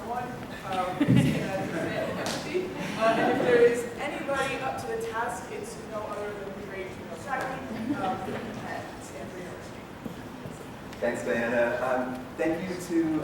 one is empathy. And if there is anybody up to the task, it's no other than the great Jamil Zaki at Stanford University. Thanks, Diana. Thank you to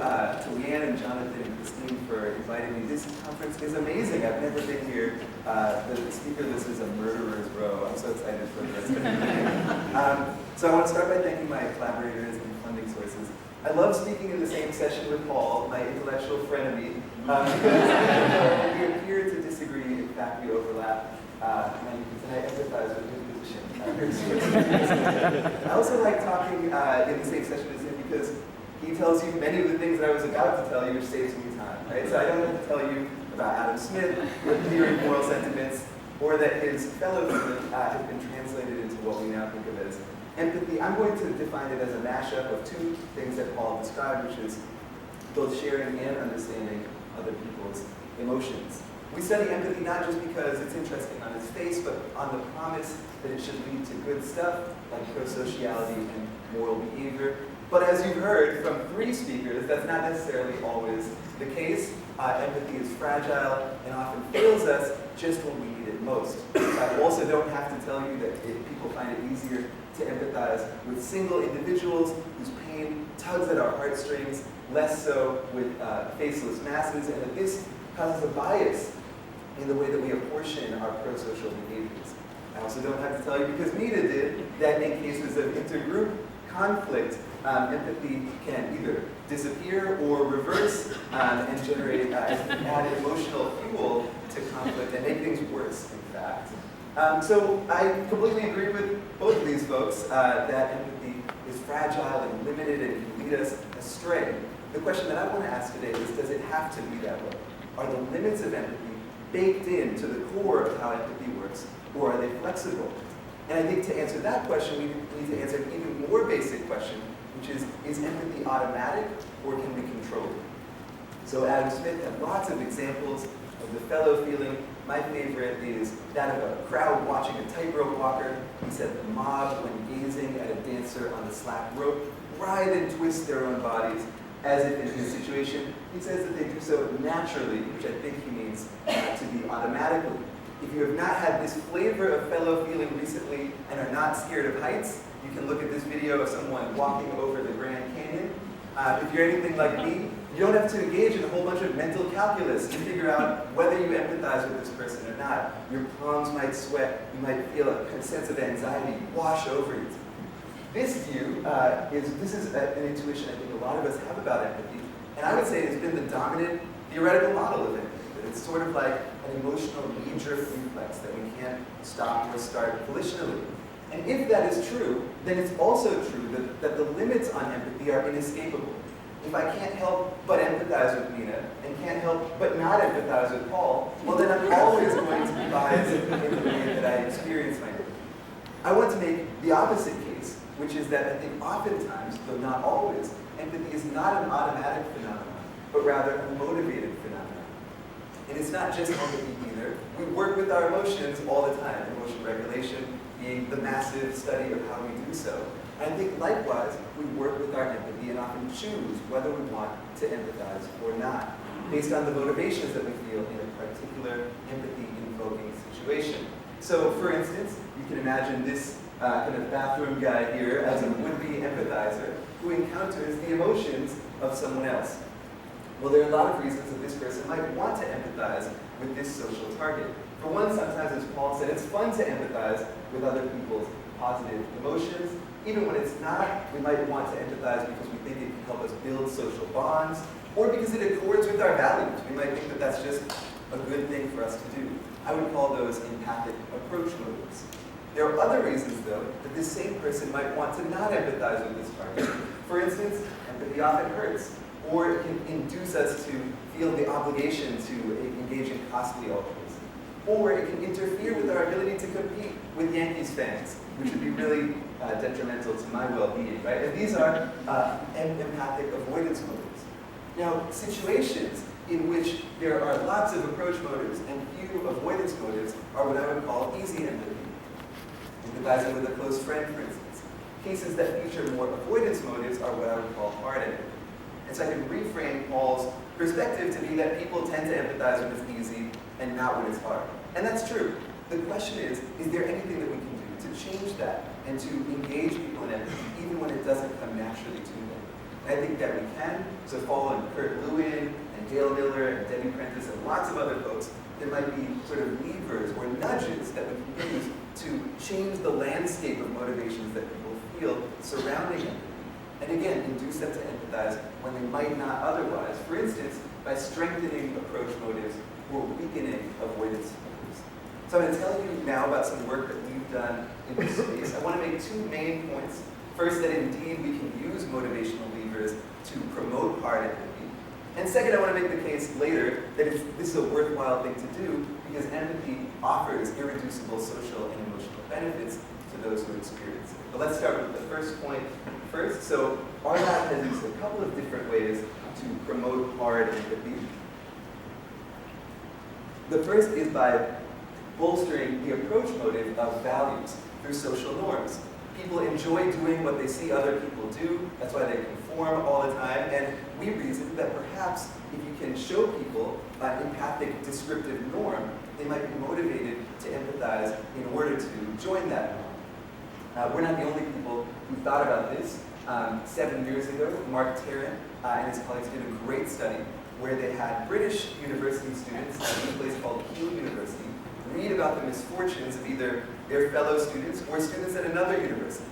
Leanne and Jonathan and Christine for inviting me. This conference is amazing. I've never been here. The speaker list is a murderer's row. I'm so excited for the rest of the evening. So I want to start by thanking my collaborators and funding sources. I love speaking in the same session with Paul, my intellectual frenemy, because we appear to disagree. In fact, we overlap. And I empathize with his position. I also like talking in the same session as him because he tells you many of the things that I was about to tell you, which saves me time. Right? So I don't have to tell you about Adam Smith, or theory of moral sentiments, or that his fellow human have been translated into what we now think of as empathy. I'm going to define it as a mashup of two things that Paul described, which is both sharing and understanding other people's emotions. We study empathy not just because it's interesting on its face, but on the promise that it should lead to good stuff like prosociality and moral behavior. But as you've heard from three speakers, that's not necessarily always the case. Empathy is fragile and often fails us just when we need it most. I also don't have to tell you that if people find it easier to empathize with single individuals whose pain tugs at our heartstrings, less so with faceless masses, and that this causes a bias in the way that we apportion our prosocial behaviors. I also don't have to tell you, because Nita did, that in cases of intergroup conflict, empathy can either disappear or reverse and generate added emotional fuel to conflict and make things worse, in fact. So I completely agree with both of these folks that empathy is fragile and limited and can lead us astray. The question that I want to ask today is, does it have to be that way? Are the limits of empathy baked into the core of how empathy works, or are they flexible? And I think to answer that question, we need to answer an even more basic question, which is empathy automatic, or can we control it? So Adam Smith had lots of examples of the fellow feeling. My favorite is that of a crowd watching a tightrope walker. He said the mob, when gazing at a dancer on the slack rope, writhe and twist their own bodies, as if in his situation, he says that they do so naturally, which I think he means to be automatically. If you have not had this flavor of fellow feeling recently and are not scared of heights, you can look at this video of someone walking over the Grand Canyon. If you're anything like me, you don't have to engage in a whole bunch of mental calculus to figure out whether you empathize with this person or not. Your palms might sweat, you might feel a sense of anxiety wash over you. This view this is an intuition I think a lot of us have about empathy, and I would say it's been the dominant theoretical model of empathy. That it's sort of like an emotional knee-jerk reflex that we can't stop or start volitionally. And if that is true, then it's also true that the limits on empathy are inescapable. If I can't help but empathize with Nina, and can't help but not empathize with Paul, well then I'm always going to be biased in the way that I experience my empathy. I want to make the opposite case, which is that I think oftentimes, though not always, empathy is not an automatic phenomenon, but rather a motivated phenomenon. And it's not just empathy either. We work with our emotions all the time, emotion regulation being the massive study of how we do so. And I think likewise, we work with our empathy and often choose whether we want to empathize or not, based on the motivations that we feel in a particular empathy-invoking situation. So, for instance, you can imagine this kind of bathroom guy here as a would-be empathizer who encounters the emotions of someone else. Well, there are a lot of reasons that this person might want to empathize with this social target. For one, sometimes, as Paul said, it's fun to empathize with other people's positive emotions. Even when it's not, we might want to empathize because we think it can help us build social bonds, or because it accords with our values. We might think that that's just a good thing for us to do. I would call those empathic approach motives. There are other reasons, though, that this same person might want to not empathize with this target. For instance, empathy often hurts, or it can induce us to feel the obligation to engage in costly altruism. Or it can interfere with our ability to compete with Yankees fans, which would be really detrimental to my well-being, right? And these are empathic avoidance motives. Now, situations in which there are lots of approach motives and few avoidance motives are what I would call easy empathy. Empathizing with a close friend, for instance. Cases that feature more avoidance motives are what I would call hard empathy. And so I can reframe Paul's perspective to be that people tend to empathize when it's easy and not when it's hard. And that's true. The question is there anything that we can do to change that and to engage people in empathy even when it doesn't come naturally to them? And I think that we can. So following Kurt Lewin and Gail Miller and Debbie Prentice and lots of other folks, there might be sort of levers or nudges that we can use to change the landscape of motivations that people feel surrounding empathy. And again, induce them to empathize when they might not otherwise. For instance, by strengthening approach motives or weakening avoidance motives. So I'm going to tell you now about some work that we've done in this space. I want to make two main points. First, that indeed we can use motivational levers to promote hard empathy. And second, I want to make the case later that this is a worthwhile thing to do because empathy offers irreducible social and emotional benefits to those who experience it. But let's start with the first point first. So our lab has used a couple of different ways to promote hard empathy. The first is by bolstering the approach motive of values through social norms. People enjoy doing what they see other people do. That's why they conform all the time. And we reason that perhaps if you can show people an empathic descriptive norm, they might be motivated to empathize in order to join that norm. We're not the only people who thought about this. 7 years ago, Mark Tarrant and his colleagues did a great study where they had British university students at a place called Keele University read about the misfortunes of either their fellow students or students at another university.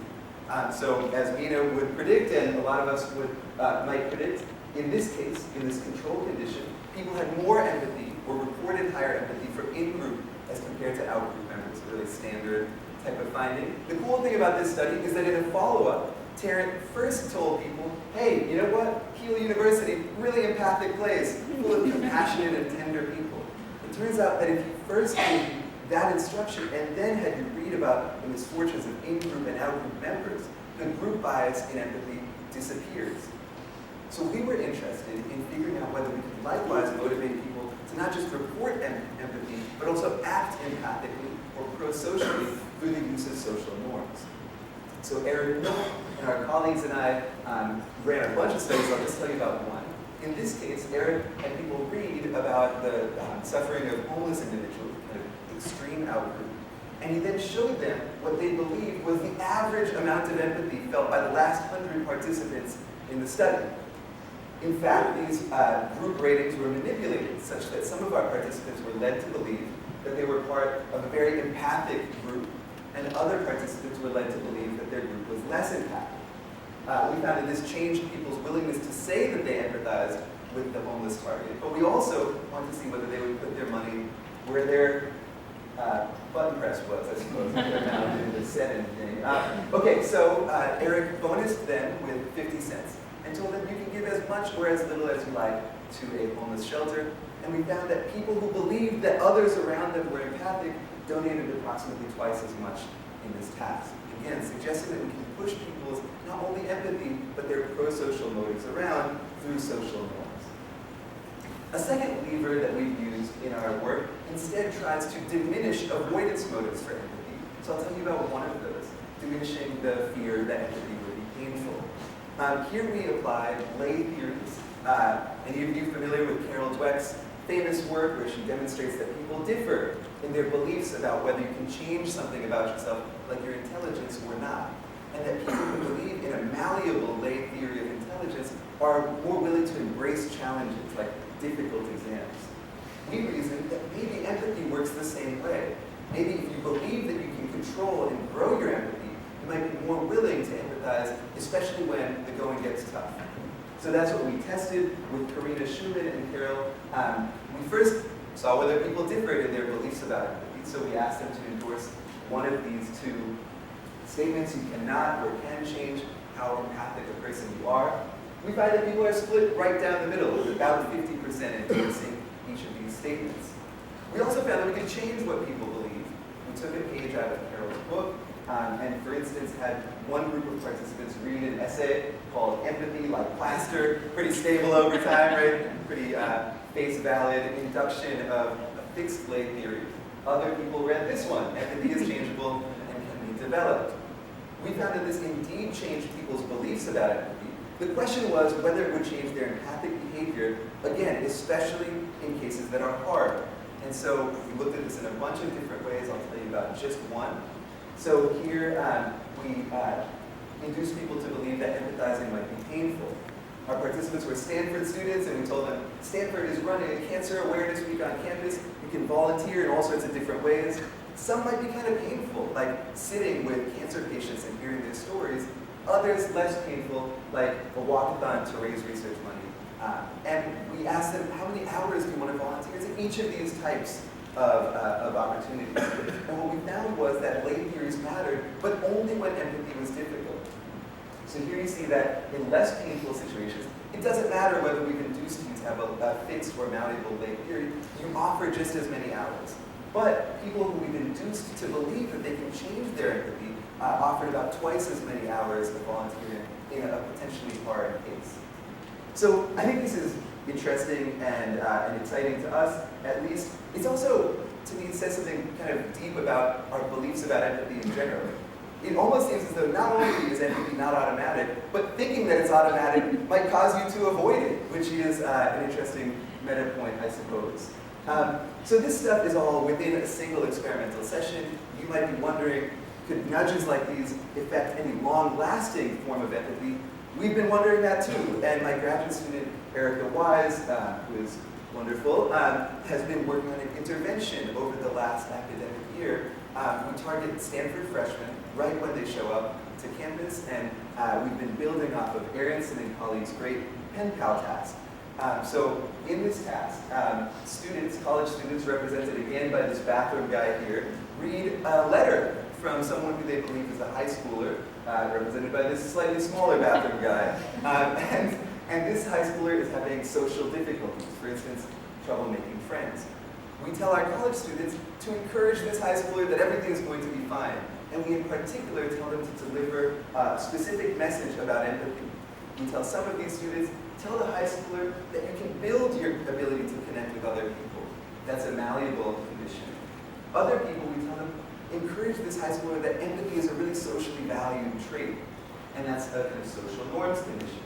So as Mina would predict, and a lot of us might predict, in this case, in this control condition, people had more empathy or reported higher empathy for in-group as compared to out-group members, a really standard type of finding. The cool thing about this study is that in a follow-up, Tarrant first told people, hey, you know what? Keele University, really empathic place, full of compassionate and tender people. It turns out that if you first gave that instruction and then had you read about the misfortunes of in-group and out-group members, the group bias in empathy disappears. So we were interested in figuring out whether we could likewise motivate people to not just report empathy, but also act empathically or pro-socially through the use of social norms. So Eric and our colleagues and I ran a bunch of studies. I'll just tell you about one. In this case, Eric had people read about the suffering of homeless individuals, kind of extreme out-group. And he then showed them what they believed was the average amount of empathy felt by the last 100 participants in the study. In fact, these group ratings were manipulated such that some of our participants were led to believe that they were part of a very empathic group, and other participants were led to believe that their group was less empathic. We found that this changed people's willingness to say that they empathized with the homeless target, but we also wanted to see whether they would put their money where their button press was, I suppose, found in the setting thing. Okay, so Eric bonused them with 50 cents and told them you can give as much or as little as you like to a homeless shelter. And we found that people who believed that others around them were empathic donated approximately twice as much in this task. Again, suggesting that we can push people's not only empathy, but their pro-social motives around through social norms. A second lever that we've used in our work instead tries to diminish avoidance motives for empathy. So I'll tell you about one of those, diminishing the fear that empathy would be painful. Here we applied lay theories. And you're familiar with Carol Dweck's famous work where she demonstrates that people differ in their beliefs about whether you can change something about yourself, like your intelligence or not. And that people who believe in a malleable lay theory of intelligence are more willing to embrace challenges, like difficult exams. We reason that maybe empathy works the same way. Maybe if you believe that you can control and grow your empathy, you might be more willing to empathize, especially when the going gets tough. So that's what we tested with Karina Schumann and Carol. We first saw whether people differed in their beliefs about empathy. So we asked them to endorse one of these two statements: you cannot or can change how empathic a person you are. We find that people are split right down the middle, with about 50% endorsing each of these statements. We also found that we could change what people believe. We took a page out of Carol's book, and for instance had one group of participants read an essay called Empathy Like Plaster, pretty stable over time, right? Pretty face valid induction of a fixed lay theory. Other people read this one, Empathy is changeable and can be developed. We found that this indeed changed people's beliefs about empathy, The question was whether it would change their empathic behavior, again, especially in cases that are hard. And so we looked at this in a bunch of different ways. I'll tell you about just one. So here we induced people to believe that empathizing might be painful. Our participants were Stanford students, and we told them, Stanford is running a Cancer Awareness Week on campus. You can volunteer in all sorts of different ways. Some might be kind of painful, like sitting with cancer patients and hearing their stories. Others less painful, like a walkathon to raise research money. And we asked them, how many hours do you want to volunteer to each of these types of opportunities? And what we found was that lay theories mattered, but only when empathy was difficult. So here you see that in less painful situations, it doesn't matter whether we've induced you to have a fixed or malleable lay theory, you offer just as many hours. But people who we've induced to believe that they can change their empathy offered about twice as many hours of volunteering in a potentially hard case. So I think this is interesting and exciting to us, at least. It's also, to me, says something kind of deep about our beliefs about empathy in general. It almost seems as though not only is empathy not automatic, but thinking that it's automatic might cause you to avoid it, which is an interesting meta point, I suppose. So this stuff is all within a single experimental session. You might be wondering, could nudges like these affect any long-lasting form of empathy? We've been wondering that too, and my graduate student, Erica Wise, who is wonderful, has been working on an intervention over the last academic year. We target Stanford freshmen right when they show up to campus, and we've been building off of Aronson and colleagues' great pen pal task. So in this task, college students represented again by this bathroom guy here, read a letter from someone who they believe is a high schooler, represented by this slightly smaller bathroom guy. And this high schooler is having social difficulties, for instance, trouble making friends. We tell our college students to encourage this high schooler that everything is going to be fine. And we in particular tell them to deliver a specific message about empathy. We tell some of these students, tell the high schooler that you can build your ability to connect with other people. That's a malleable condition. Other people, we tell them, encourage this high schooler that empathy is a really socially valued trait. And that's a kind of social norms condition.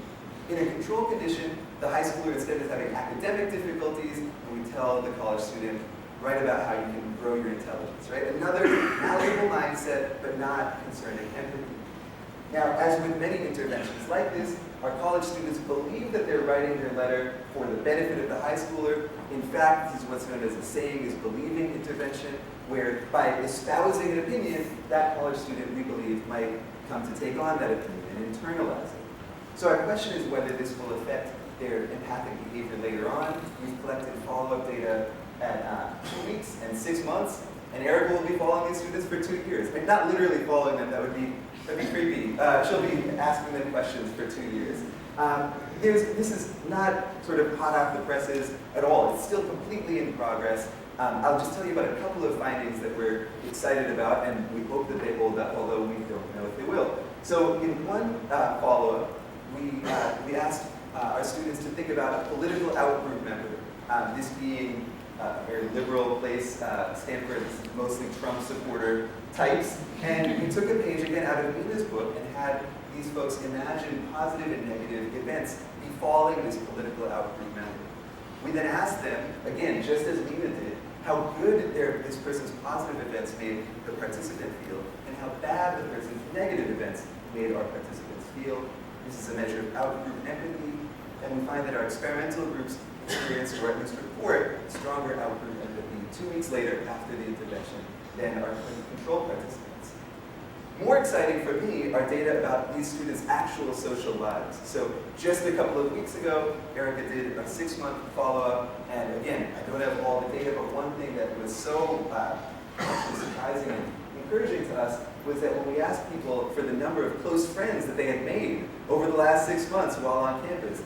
In a control condition, the high schooler instead is having academic difficulties, and we tell the college student, write about how you can grow your intelligence, right? Another malleable mindset, but not concerning empathy. Now, as with many interventions like this, our college students believe that they're writing their letter for the benefit of the high schooler. In fact, this is what's known as a saying is believing intervention, where by espousing an opinion, that college student, we believe, might come to take on that opinion and internalize it. So our question is whether this will affect their empathic behavior later on. We've collected follow-up data at 2 weeks and 6 months, and Erica will be following these students for 2 years. I mean, not literally following them, that'd be creepy. She'll be asking them questions for 2 years. This is not sort of hot off the presses at all. It's still completely in progress. I'll just tell you about a couple of findings that we're excited about, and we hope that they hold up, although we don't know if they will. So in one follow-up, we asked our students to think about a political out-group member, this being a very liberal place, Stanford is mostly Trump supporter types, and we took a page again out of Nina's book and had these folks imagine positive and negative events befalling this political out-group member. We then asked them, again, just as Nina did, how good this person's positive events made the participant feel, and how bad the person's negative events made our participants feel. This is a measure of out-group empathy, and we find that our experimental groups experience, or at least report, stronger out-group empathy 2 weeks later after the intervention than our control participants. More exciting for me are data about these students' actual social lives. So just a couple of weeks ago, Erica did a 6-month follow-up, and again, I don't have all the data, but one thing that was so surprising and encouraging to us was that when we asked people for the number of close friends that they had made over the last 6 months while on campus,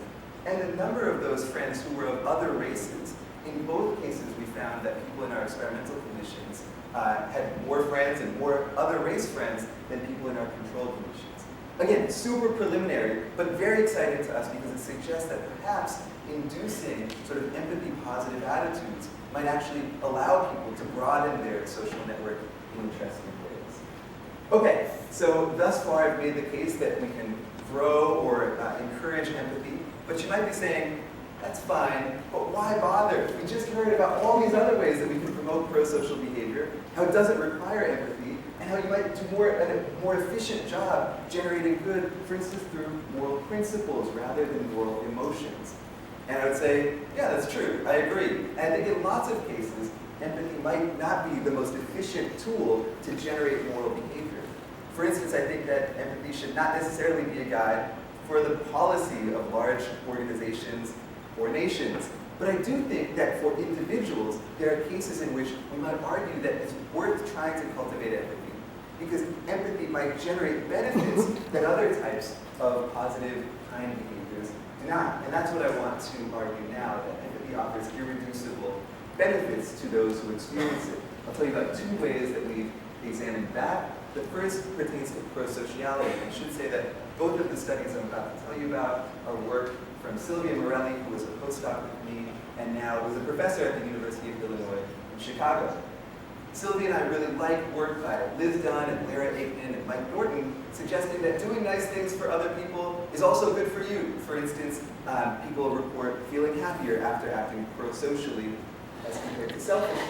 and the number of those friends who were of other races, in both cases we found that people in our experimental conditions had more friends and more other race friends than people in our control conditions. Again, super preliminary, but very exciting to us because it suggests that perhaps inducing sort of empathy-positive attitudes might actually allow people to broaden their social network in interesting ways. Okay, so thus far I've made the case that we can grow or encourage empathy, but you might be saying, that's fine, but why bother? We just heard about all these other ways that we can promote pro-social behavior, how it doesn't require empathy, and how you might do a more efficient job generating good, for instance, through moral principles rather than moral emotions. And I would say, yeah, that's true, I agree. And I think in lots of cases, empathy might not be the most efficient tool to generate moral behavior. For instance, I think that empathy should not necessarily be a guide for the policy of large organizations or nations. But I do think that for individuals, there are cases in which we might argue that it's worth trying to cultivate empathy, because empathy might generate benefits that other types of positive, kind behaviors do not. And that's what I want to argue now, that empathy offers irreducible benefits to those who experience it. I'll tell you about 2 ways that we've examined that. The first pertains to prosociality. I should say that both of the studies I'm about to tell you about are work from Sylvia Morelli, who was a postdoc with me, and now was a professor at the University of Illinois in Chicago. Sylvia and I really like work by Liz Dunn and Lara Aikman and Mike Norton, suggesting that doing nice things for other people is also good for you. For instance, people report feeling happier after acting pro-socially as compared to selfishly.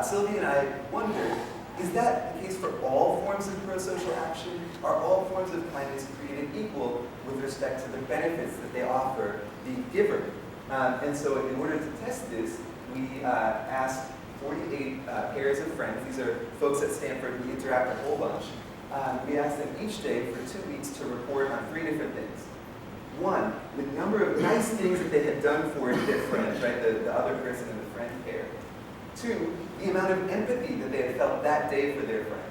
Sylvia and I wondered, is that the case for all forms of pro-social action? Are all forms of kindness created equal with respect to the benefits that they offer the giver? And so in order to test this, we asked 48 pairs of friends. These are folks at Stanford who interact a whole bunch. We asked them each day for 2 weeks to report on 3 different things. 1, the number of nice things that they had done for their friend, right, the other person in the friend pair. 2, the amount of empathy that they had felt that day for their friend.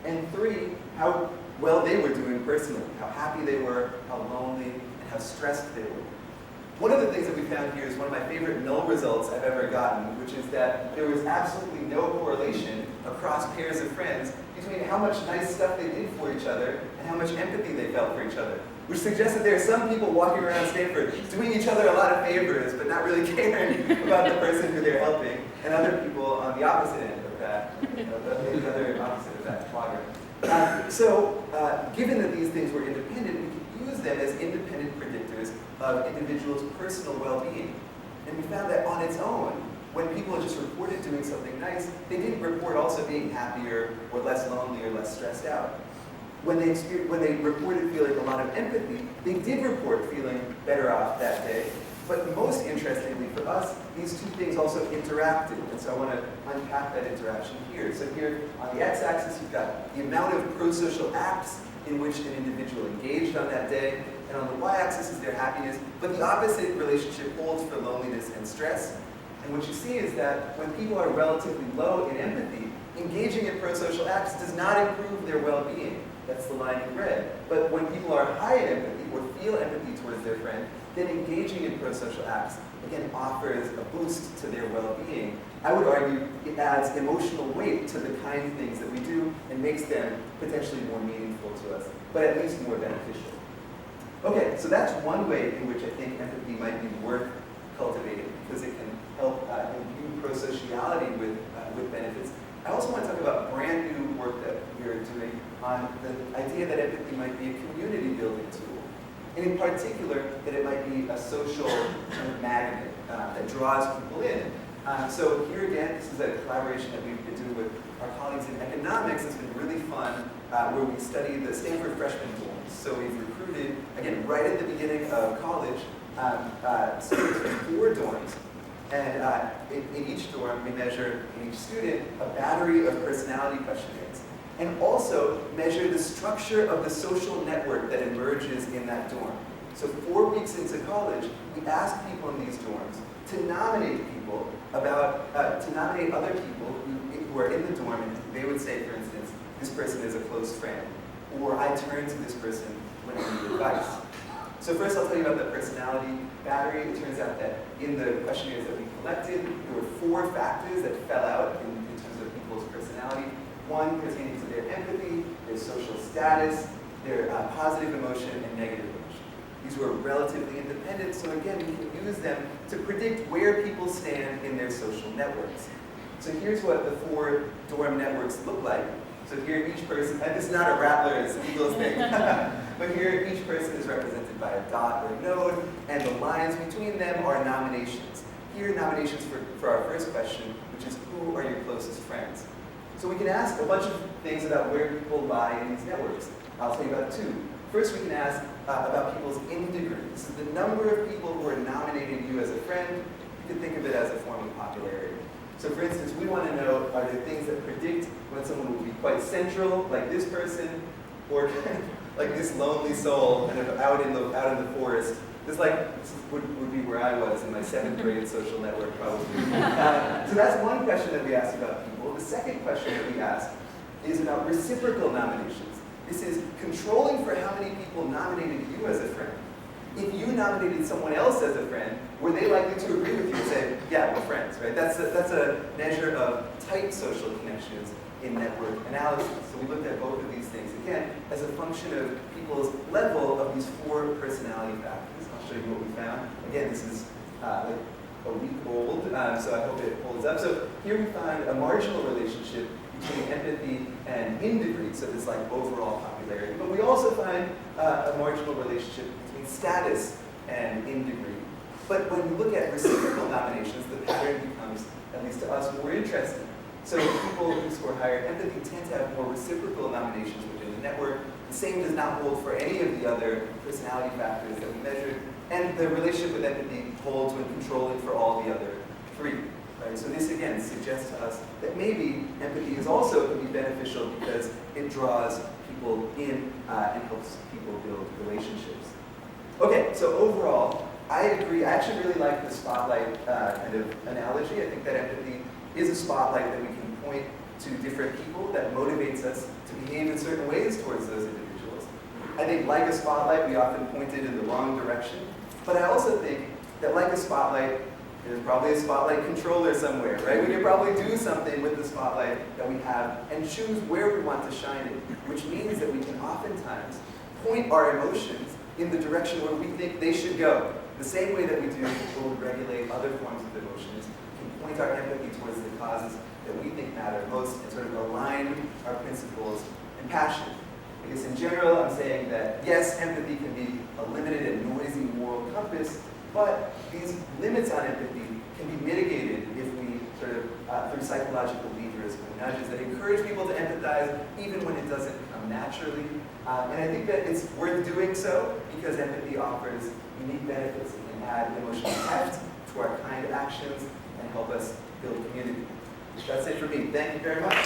And 3, how well they were doing personally, how happy they were, how lonely, and how stressed they were. One of the things that we found here is one of my favorite null results I've ever gotten, which is that there was absolutely no correlation across pairs of friends between how much nice stuff they did for each other and how much empathy they felt for each other. Which suggests that there are some people walking around Stanford doing each other a lot of favors, but not really caring about the person who they're helping, and other people on the opposite end of that, the other opposite of that quadrant. Given that these things were independent, we could use them as independent predictors of individuals' personal well-being. And we found that on its own, when people just reported doing something nice, they didn't report also being happier or less lonely or less stressed out. When they reported feeling a lot of empathy, they did report feeling better off that day. But most interestingly for us, these 2 things also interacted. And so I want to unpack that interaction here. So here on the x-axis, you've got the amount of pro-social acts in which an individual engaged on that day. And on the y-axis is their happiness. But the opposite relationship holds for loneliness and stress. And what you see is that when people are relatively low in empathy, engaging in pro-social acts does not improve their well-being. That's the line in red. But when people are high in empathy or feel empathy towards their friend, then engaging in pro-social acts, again, offers a boost to their well-being. I would argue it adds emotional weight to the kind of things that we do and makes them potentially more meaningful to us, but at least more beneficial. Okay, so that's one way in which I think empathy might be worth cultivating, because it can help imbue prosociality with benefits. I also want to talk about brand new work that we are doing on the idea that empathy might be a community building tool. And in particular, that it might be a social kind of magnet that draws people in. So here again, this is a collaboration that we've been doing with our colleagues in economics. It's been really fun, where we study the Stanford freshman dorms. So we've recruited, again, right at the beginning of college, students from 4 dorms. And in each dorm, we measure in each student a battery of personality questionnaires, and also measure the structure of the social network that emerges in that dorm. So 4 weeks into college, we ask people in these dorms to nominate other people who are in the dorm, and they would say, for instance, this person is a close friend, or I turn to this person when I need advice. So first I'll tell you about the personality battery. It turns out that in the questionnaires that we collected, there were 4 factors that fell out in terms of people's personality. 1 pertaining to their empathy, their social status, their positive emotion, and negative emotion. These were relatively independent, so again, we can use them to predict where people stand in their social networks. So here's what the 4 dorm networks look like. So here each person, and this is not a Rattlers Eagles thing, But here, each person is represented by a dot or a node, and the lines between them are nominations. Here, nominations for our first question, which is who are your closest friends? So we can ask a bunch of things about where people lie in these networks. I'll tell you about two. First, we can ask about people's in-degree. This is the number of people who are nominating you as a friend. You can think of it as a form of popularity. So for instance, we want to know, are there things that predict when someone will be quite central, like this person, or like this lonely soul kind of out in the forest. This would be where I was in my 7th grade social network, probably. So that's one question that we ask about people. The second question that we ask is about reciprocal nominations. This is controlling for how many people nominated you as a friend. If you nominated someone else as a friend, were they likely to agree with you and say, yeah, we're friends, right? That's a measure of tight social connections in network analysis. So we looked at both of these things, again, as a function of people's level of these 4 personality factors. I'll show you what we found. Again, this is like a week old, so I hope it holds up. So here we find a marginal relationship between empathy and in-degree, so this like overall popularity. But we also find a marginal relationship between status and in-degree. But when we look at reciprocal nominations, the pattern becomes, at least to us, more interesting. So people who score higher empathy tend to have more reciprocal nominations within the network. The same does not hold for any of the other personality factors that we measured. And the relationship with empathy holds when controlling for all the other 3. Right? So this, again, suggests to us that maybe empathy is also can be beneficial because it draws people in and helps people build relationships. Okay, so overall, I agree. I actually really like the spotlight kind of analogy. I think that empathy is a spotlight that we can point to different people that motivates us to behave in certain ways towards those individuals. I think like a spotlight, we often point it in the wrong direction. But I also think that like a spotlight, there's probably a spotlight controller somewhere, right? We can probably do something with the spotlight that we have and choose where we want to shine it, which means that we can oftentimes point our emotions in the direction where we think they should go. The same way that we do when we regulate other forms of emotions, we can point our empathy towards the causes that we think matter most and sort of align our principles and passion. I guess in general, I'm saying that yes, empathy can be a limited and noisy moral compass, but these limits on empathy can be mitigated if we sort of, through psychological levers or nudges that encourage people to empathize even when it doesn't come naturally. And I think that it's worth doing so because empathy offers unique benefits. It can add emotional heft to our kind actions and help us build community. That's it for me. Thank you very much.